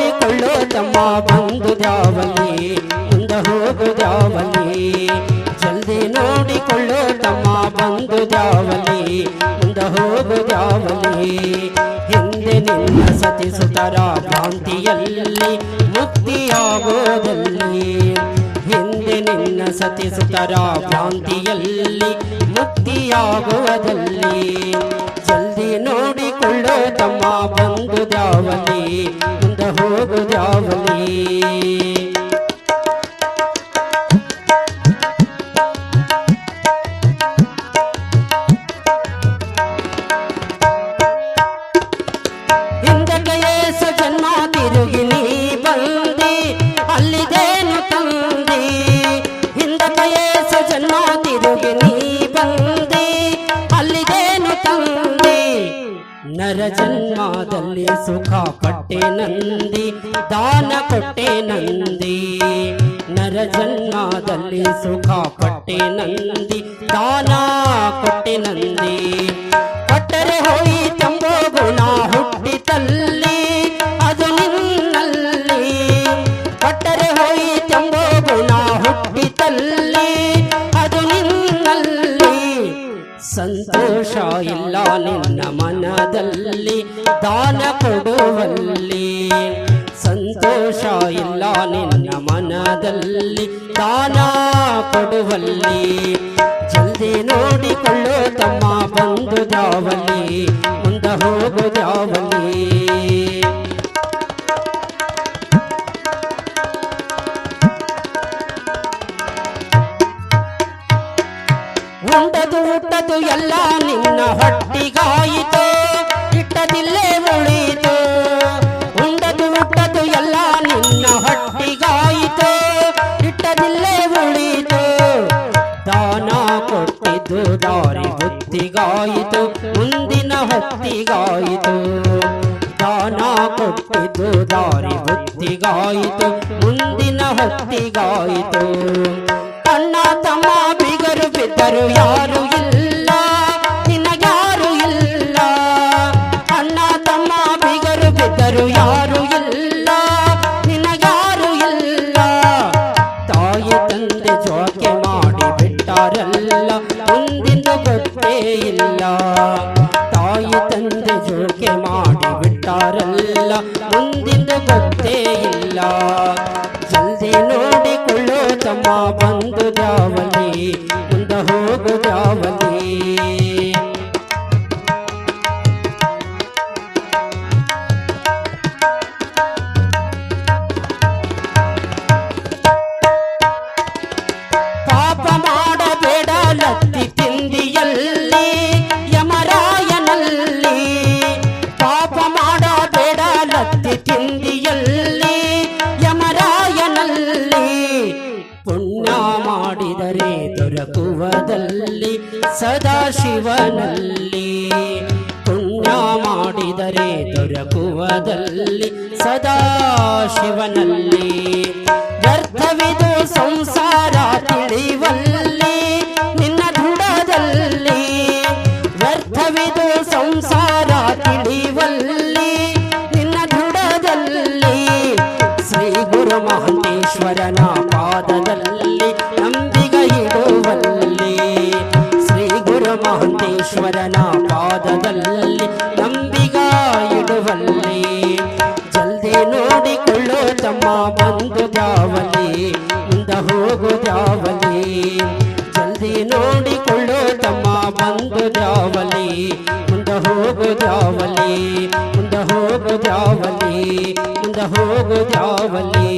ನೋಡಿಕೊಳ್ಳೋ ತಮ್ಮ ಬಂದು ದ್ಯಾವಲಿ ಮುಂದೆ ಹೋಗು ದ್ಯಾವಲಿ ಜಲ್ದಿ ನೋಡಿಕೊಳ್ಳೋ ತಮ್ಮ ಬಂದು ದ್ಯಾವಲಿ ಮುಂದೆ ಹೋಗು ದ್ಯಾವಲಿ ಹಿಂದೆ ನಿನ್ನ ಸತಿಸುತರ ಭ್ರಾಂತಿಯಲ್ಲಿ ಮುಕ್ತಿಯಾಗೋದಲ್ಲಿ ಹಿಂದೆ ನಿನ್ನ ಸತಿಸುತರ ಭ್ರಾಂತಿಯಲ್ಲಿ ಮುಕ್ತಿಯಾಗುವುದಲ್ಲಿ ಜಲ್ದಿ ನೋಡಿಕೊಳ್ಳೋ ತಮ್ಮ ಬಂದು ದ್ಯಾವಲಿ ಮುಂದೆ ಹೋಗು ದ್ಯಾವಲಿ ಹಿಂದಕ್ಕೆ ಏಸು ಜನ್ಮ ತಿರುಗಿ ನೀ ಬಂದಿ ಅಲ್ಲಿದೇನು ತಂದಿ ಹಿಂದಕ್ಕೆ ಏಸು ಜನ್ಮ ತಿರುಗಿ ನೀ ಬಂದಿ ಅಲ್ಲಿದೇನು ತಂದಿ ನರ ಜನ್ಮದಲ್ಲಿ ಸುಖ ಪಟ್ಟೆ ನಂದಿ ದಾನ ಕೊಟ್ಟೆ ನಂದಿ ನರ ಜನ್ಮದಲ್ಲಿ ಸುಖ ಪಟ್ಟೆ ನಂದಿ ದಾನ ಕೊಟ್ಟೆ ನಂದಿ ಕೊಟ್ಟರೆ ಹೋಯಿತೆಂಬೋ ಗುಣ ಹುಟ್ಟಿತಲ್ಲಿ ಅದು ನಿನ್ನಲ್ಲಿ ಕೊಟ್ಟರೆ ಹೋಯಿತೆಂಬೋ ಗುಣ ಹುಟ್ಟಿತಲ್ಲಿ ಅದು ನಿನ್ನಲ್ಲಿ ಸಂತೋಷ ಇಲ್ಲ ನಿನ್ನ ಮನದಲ್ಲಿ ದಾನ ಕೊಡುವಲ್ಲಿ ಸಂತೋಷ ಇಲ್ಲ ನಿನ್ನ ಮನದಲ್ಲಿ ದಾನ ಕೊಡುವಲ್ಲಿ ಜಲ್ದಿ ನೋಡಿಕೊಳ್ಳೋ ತಮ್ಮ ಬಂದು ದ್ಯಾವಲಿ ಮುಂದೆ ಹೋಗು ದ್ಯಾವಲಿ ಉಂಡದು ಊಟದು ಎಲ್ಲ ನಿನ್ನ ಹೊಟ್ಟಿಗಾಯಿತು ಇಟ್ಟದಿಲ್ಲೇ ಉಳಿತು ಉಂಡದು ಊಟದು ಎಲ್ಲ ನಿನ್ನ ಹೊಟ್ಟಿಗಾಯಿತು ಇಟ್ಟದಿಲ್ಲೇ ಉಳಿತು ದಾನ ಕೊಟ್ಟಿದ್ದು ದಾರಿ ಬುದ್ಧಿಗಾಯಿತು ಮುಂದಿನ ಹೊತ್ತಿಗಾಯಿತು ದಾನ ಕೊಟ್ಟಿದ್ದು ದಾರಿ ಬುದ್ಧಿಗಾಯಿತು ಮುಂದಿನ ಹೊತ್ತಿಗಾಯಿತು ಅಣ್ಣ ತಮ್ಮ ಬಿಗರು ಬಿದ್ದರು ಯಾರು ಇಲ್ಲ ನಿನಗ್ಯಾರು ಇಲ್ಲ ಅಣ್ಣ ತಮ್ಮ ಬಿಗರು ಬಿದ್ದರು ಯಾರು ಇಲ್ಲ ನಿನಗ್ಯಾರು ಇಲ್ಲ ತಾಯಿ ತಂದೆ ಜೋಕೆ ಮಾಡಿ ಬಿಟ್ಟಾರಲ್ಲ ಮುಂದಿಂದು ಗೊತ್ತೇ ಇಲ್ಲ ತಾಯಿ ತಂದೆ ಜೋಕೆ ಮಾಡಿ ಬಿಟ್ಟಾರಲ್ಲ ಮುಂದಿಂದು ಗೊತ್ತೇ ಇಲ್ಲ ಜಲ್ದಿ ನೋಡಿಕೊಳ್ಳೋ ತಮ್ಮ ಬಂದು ದ್ಯಾವಲಿ ಮುಂದೆ ಹೋಗು ದ್ಯಾವಲಿ ಪಾಪ ಮಾಡಬೇಡ ಲತ್ತಿ ತಿಂದಿಯಲ್ಲಿ ಯಮರಾಯನಲ್ಲಿ ಪಾಪ ಮಾಡಬೇಡ ಲತ್ತಿ ತಿಂದಿಯಲ್ಲಿ ಯಮರಾಯನಲ್ಲಿ ಪುಣ್ಯ ಮಾಡಿದರೆ ದೊರಕುವದಲ್ಲಿ ಸದಾಶಿವನಲ್ಲಿ ಪುಣ್ಯ ಮಾಡಿದರೆ ದೊರಕುವದಲ್ಲಿ ಸದಾಶಿವನಲ್ಲಿ ವ್ಯರ್ಥವಿದು ಸಂಸಾರ ತಿಳಿವಲ್ಲಿ ನಿನ್ನ ದೃಢದಲ್ಲಿ ವ್ಯರ್ಥವಿದು ಸಂಸಾರ ತಿಳಿವಲ್ಲಿ ನಿನ್ನ ದೃಢದಲ್ಲಿ ಶ್ರೀ ಗುರು ಮಹಂತೇಶ್ವರನ ಪಾದದಲ್ಲಿ ನಂಬಿಗ ಇಡುವಲ್ಲಿ ಶ್ರೀ ಗುರು ಮಹಂತೇಶ್ವರನ ಪಾದದಲ್ಲಿ ನಂಬಿಗ ಇಡುವಲ್ಲಿ ಜಲ್ದಿ ನೋಡಿಕೊಳ್ಳೋ ತಮ್ಮ ಬಂದು ದ್ಯಾವಲಿ ಮುಂದೆ ಹೋಗು ದ್ಯಾವಲಿ ಜಲ್ದಿ ನೋಡಿಕೊಳ್ಳೋ ತಮ್ಮ ಬಂದು ದ್ಯಾವಲಿ ಮುಂದೆ ಹೋಗು ದ್ಯಾವಲಿ ಮುಂದೆ ಹೋಗು ದ್ಯಾವಲಿ ಮುಂದೆ ಹೋಗು ದ್ಯಾವಲಿ